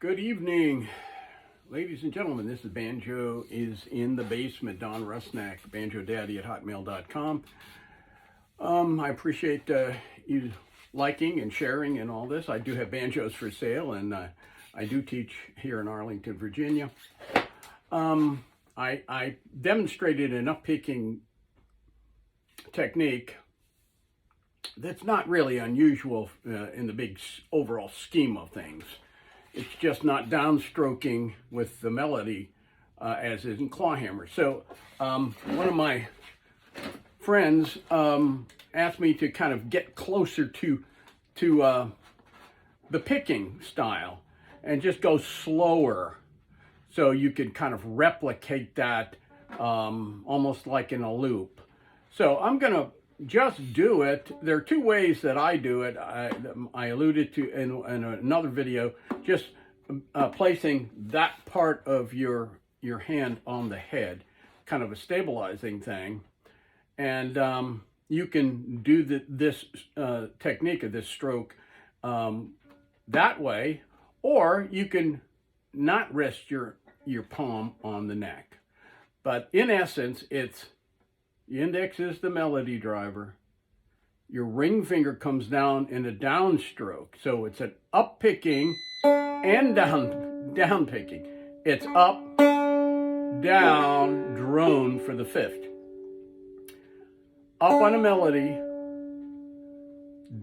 Good evening, ladies and gentlemen. This is Banjo is in the Basement. Don Rusnak, banjodaddy@hotmail.com. I appreciate you liking and sharing and all this. I do have banjos for sale, and I do teach here in Arlington, Virginia. I demonstrated an up-picking technique that's not really unusual in the big overall scheme of things. It's just not downstroking with the melody as is in clawhammer. So one of my friends asked me to kind of get closer to the picking style and just go slower, so you could kind of replicate that almost like in a loop. So I'm going to just do it. There are two ways that I do it. I alluded to in another video, just placing that part of your hand on the head, kind of a stabilizing thing. And you can do this technique of this stroke that way, or you can not rest your palm on the neck. But in essence, it's the index is the melody driver. Your ring finger comes down in a downstroke. So it's an up picking and down picking. It's up, down, drone for the fifth. Up on a melody,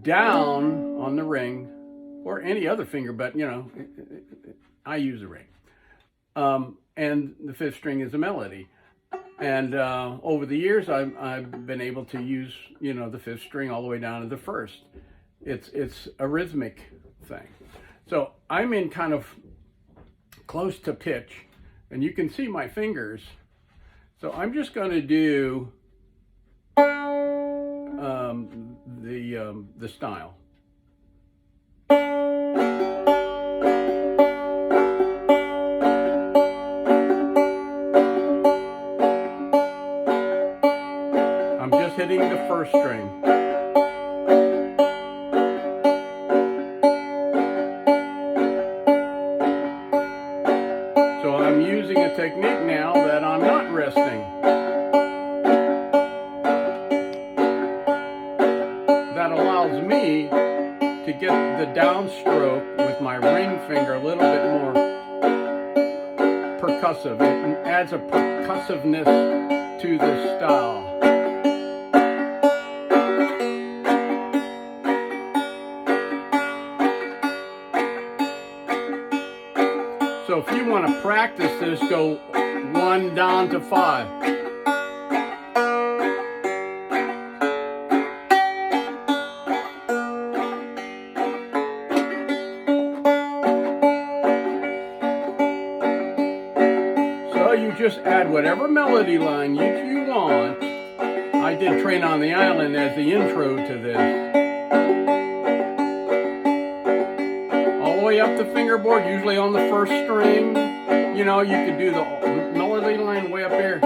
down on the ring, or any other finger, but you know, I use a ring. And the fifth string is a melody. And over the years, I've been able to use, you know, the fifth string all the way down to the first. It's a rhythmic thing. So I'm in kind of close to pitch, and you can see my fingers. So I'm just going to do the style. Hitting the first string. So I'm using a technique now that I'm not resting. That allows me to get the downstroke with my ring finger a little bit more percussive. It adds a percussiveness to the style. So if you want to practice this, go 1 down to 5. So you just add whatever melody line you want. I did Train on the Island as the intro to this. Way up the fingerboard, usually on the first string. You know, you could do the melody line way up here.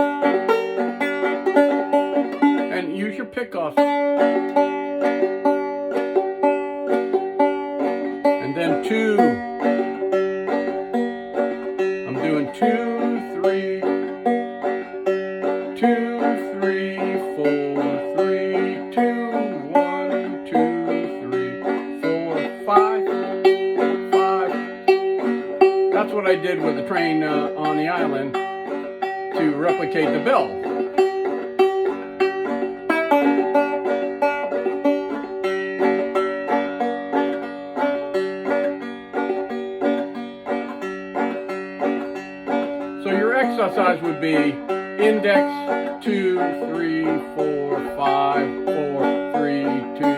And use your pickoffs. And then 2. I'm doing 2, 3, 2, 3, 4, 3, 2, 1, 2, 3, 4, 5. That's what I did with the Train on the Island to replicate the bill. So your exercise would be index 2, 3, 4, 5, 4, 3, 2,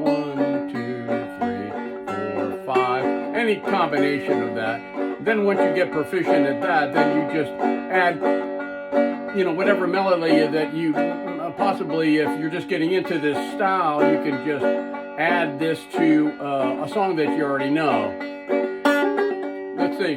1, 2, 3, 4, 5. Any combination of that. Then once you get proficient at that, then you just add, you know, whatever melody that you, possibly if you're just getting into this style, you can just add this to a song that you already know. Let's see.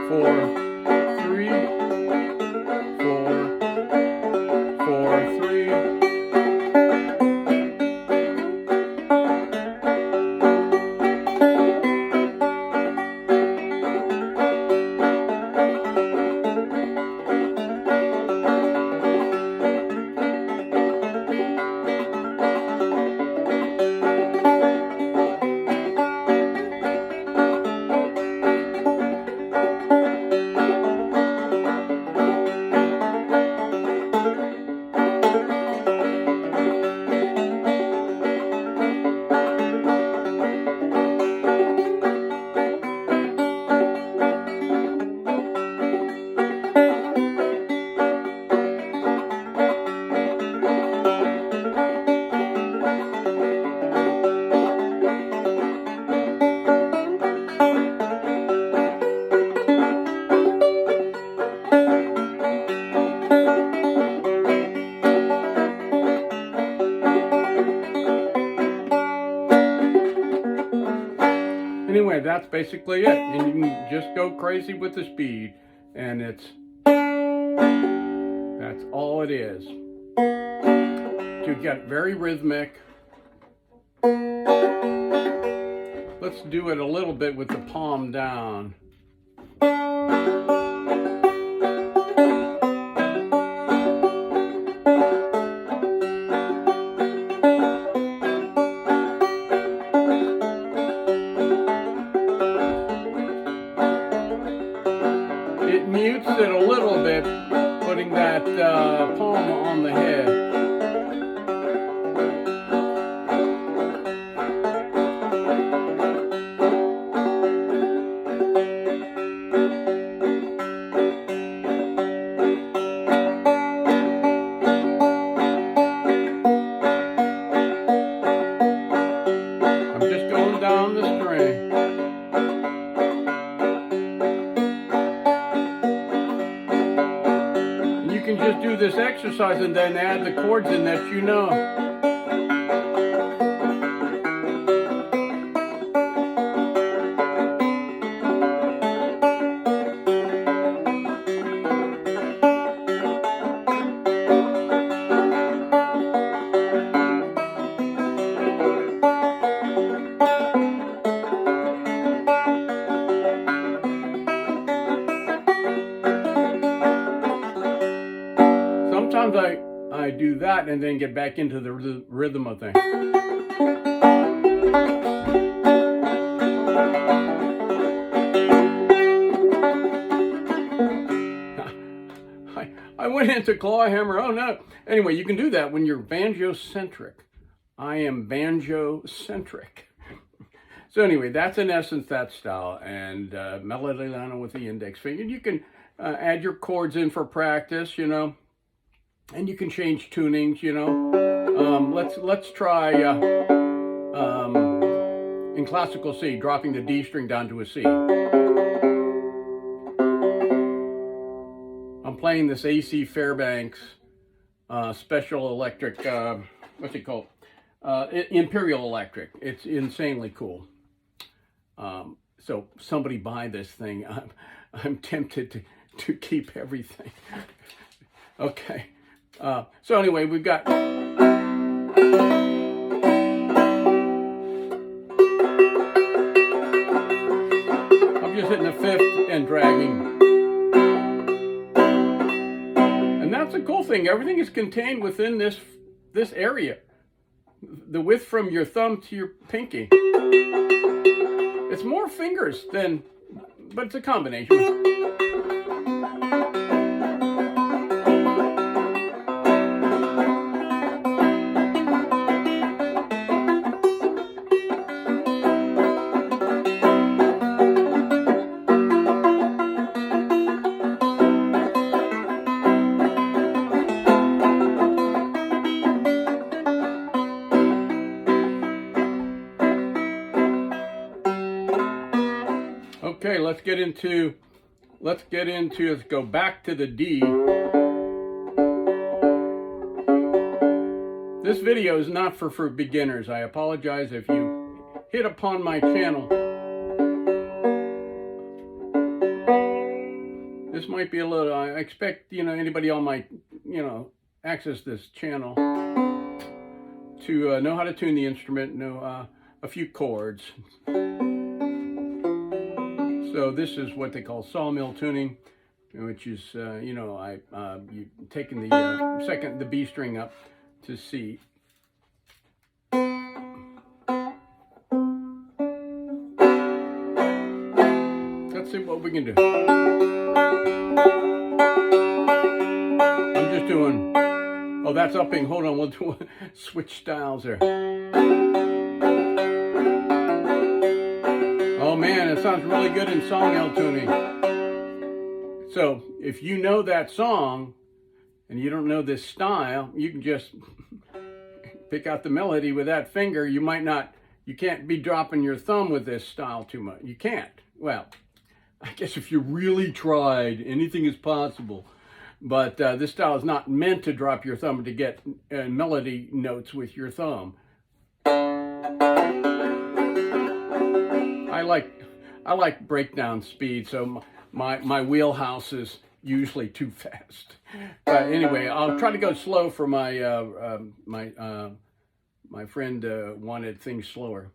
Four, Anyway, that's basically it. And you can just go crazy with the speed. And that's all it is. To get very rhythmic. Let's do it a little bit with the palm down. It mutes it a little bit, putting that palm on the head. I'm just going down the string. You can just do this exercise and then add the chords in that you know. Sometimes I do that and then get back into the rhythm of things. I went into claw hammer. Oh no. Anyway, you can do that when you're banjo-centric. I am banjo-centric. So anyway, that's in essence that style. And melody line with the index finger. You can add your chords in for practice, you know. And you can change tunings, you know. Let's try in classical C, dropping the D string down to a C. I'm playing this AC Fairbanks special electric, what's it called? Imperial Electric. It's insanely cool. So somebody buy this thing. I'm tempted to keep everything. Okay. So anyway, we've got I'm just hitting the fifth and dragging. And that's the cool thing. Everything is contained within this area. The width from your thumb to your pinky. It's more fingers than, but it's a combination. Okay, let's go back to the D. This video is not for beginners. I apologize if you hit upon my channel. This might be a little, I expect, you know, anybody on my, you know, access this channel to know how to tune the instrument, know a few chords. So this is what they call sawmill tuning, which is, you know, you taking the B string up to C. Let's see what we can do. I'm just doing, oh, that's upping. Hold on, we'll switch styles there. Oh man, it sounds really good in sawmill tuning. So if you know that song and you don't know this style, you can just pick out the melody with that finger. You can't be dropping your thumb with this style too much. You can't. Well, I guess if you really tried, anything is possible. But this style is not meant to drop your thumb, to get melody notes with your thumb. I I like breakdown speed, so my wheelhouse is usually too fast. But anyway, I'll try to go slow for my my friend wanted things slower.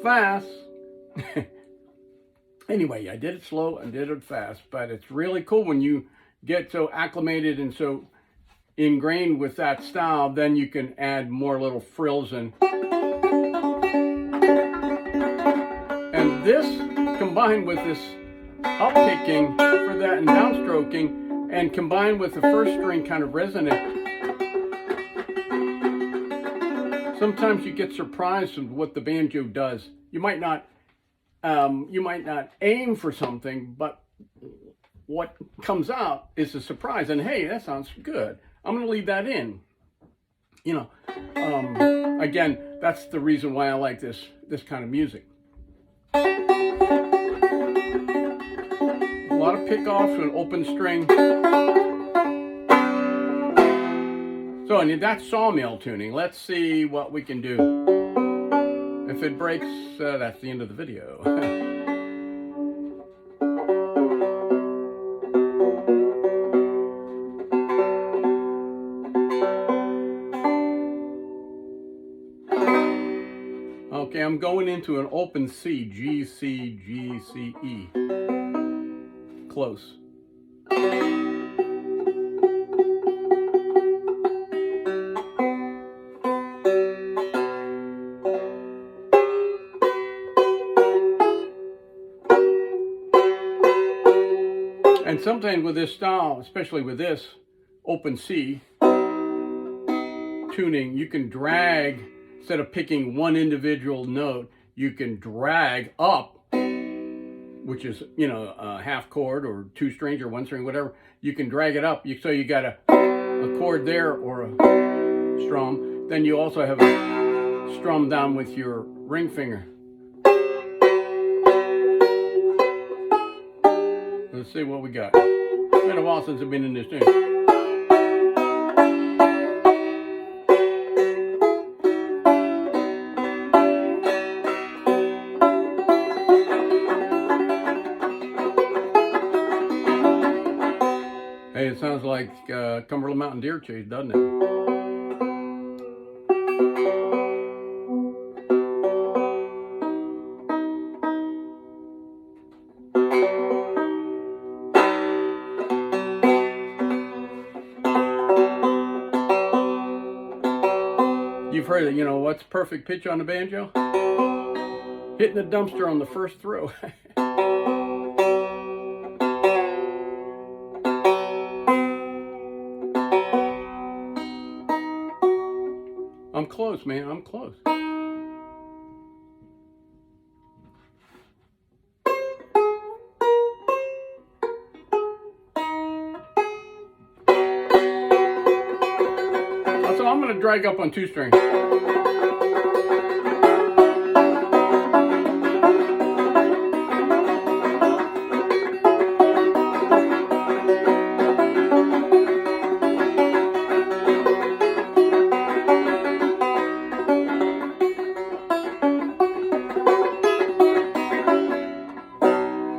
Fast. Anyway, I did it slow and did it fast, but it's really cool when you get so acclimated and so ingrained with that style, then you can add more little frills in. And this combined with this up picking for that and downstroking, and combined with the first string kind of resonant, sometimes you get surprised with what the banjo does. You might not aim for something, but what comes out is a surprise. And hey, that sounds good. I'm going to leave that in. You know, again, that's the reason why I like this kind of music. A lot of pickoffs and open string. So, and that's sawmill tuning. Let's see what we can do. If it breaks, that's the end of the video. Okay, I'm going into an open C, G, C, G, C, E. Close. And sometimes with this style, especially with this open C tuning, you can drag, instead of picking one individual note, you can drag up, which is, you know, a half chord or two strings or one string, whatever. You can drag it up. So you got a chord there or a strum. Then you also have a strum down with your ring finger. Let's see what we got. It's been a while since I've been in this thing. Hey, it sounds like Cumberland Mountain Deer Chase, doesn't it? You've heard it, you know, what's perfect pitch on the banjo? Hitting the dumpster on the first throw. I'm close, man, I'm close. So I'm going to drag up on 2 strings.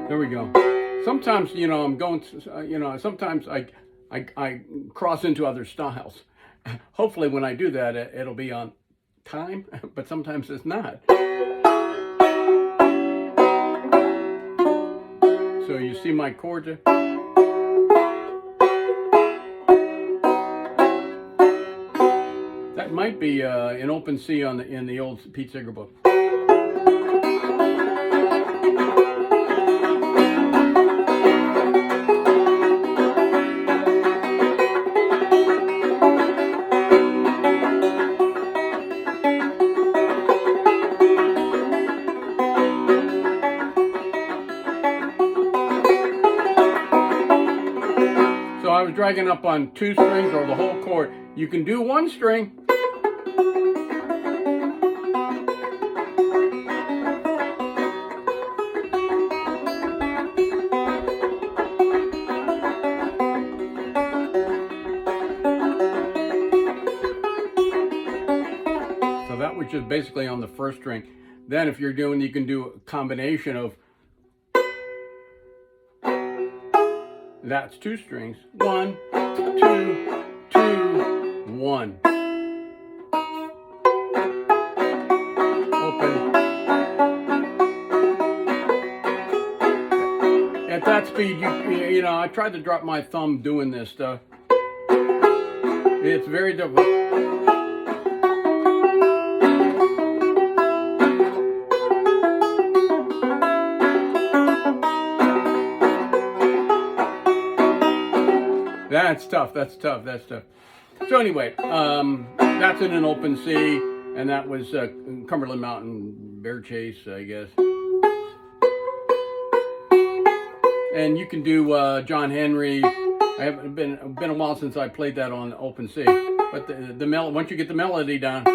There we go. Sometimes, you know, I'm going to, you know, sometimes I cross into other styles. Hopefully when I do that, it'll be on time, but sometimes it's not. So you see my chords there? That might be an open C on in the old Pete Seeger book. So I was dragging up on 2 strings or the whole chord. You can do 1 string. So that was just basically on the first string. Then if you're doing, you can do a combination of, that's 2 strings. 1, 2, 2, 1. Open. At that speed, you know, I tried to drop my thumb doing this stuff. It's very difficult. That's tough, that's tough, that's tough. So anyway, that's in an open C, and that was Cumberland Mountain Bear Chase, I guess. And you can do John Henry. I haven't been a while since I played that on open C, but the once you get the melody down.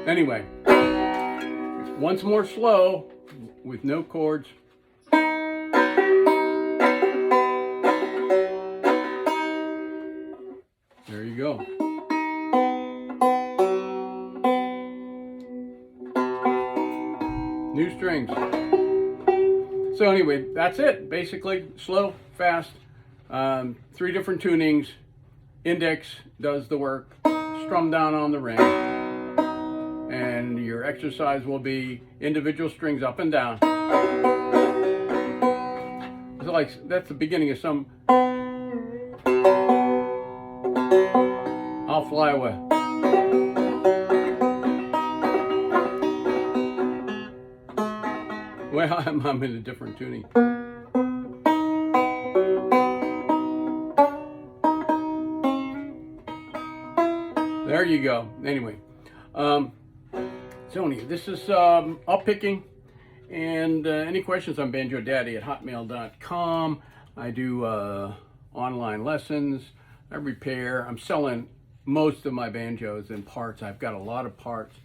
Anyway, once more slow with no chords. There you go. New strings. So anyway, that's it. Basically, slow, fast, 3 different tunings. Index does the work. Strum down on the ring. And your exercise will be individual strings up and down. It's like that's the beginning of some I'll Fly Away. Well, I'm in a different tuning. There you go. Anyway, Sony, this is up picking, And any questions on banjodaddy@hotmail.com. I do online lessons. I repair. I'm selling most of my banjos and parts. I've got a lot of parts.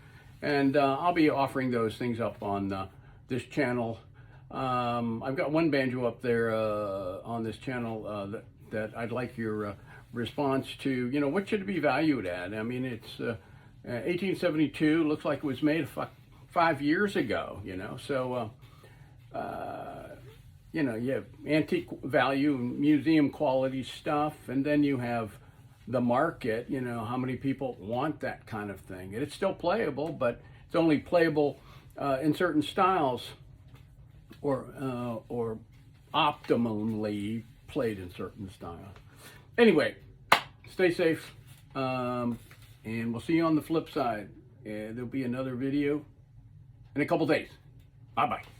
And I'll be offering those things up on this channel. I've got one banjo up there on this channel that I'd like your response to. You know, what should it be valued at? I mean, it's 1872. Looks like it was made 5 years ago, you know. So, you know, you have antique value, museum quality stuff, and then you have the market, you know, how many people want that kind of thing. And it's still playable, but it's only playable in certain styles, or optimally played in certain styles. Anyway, stay safe, and we'll see you on the flip side. There'll be another video in a couple days. Bye-bye.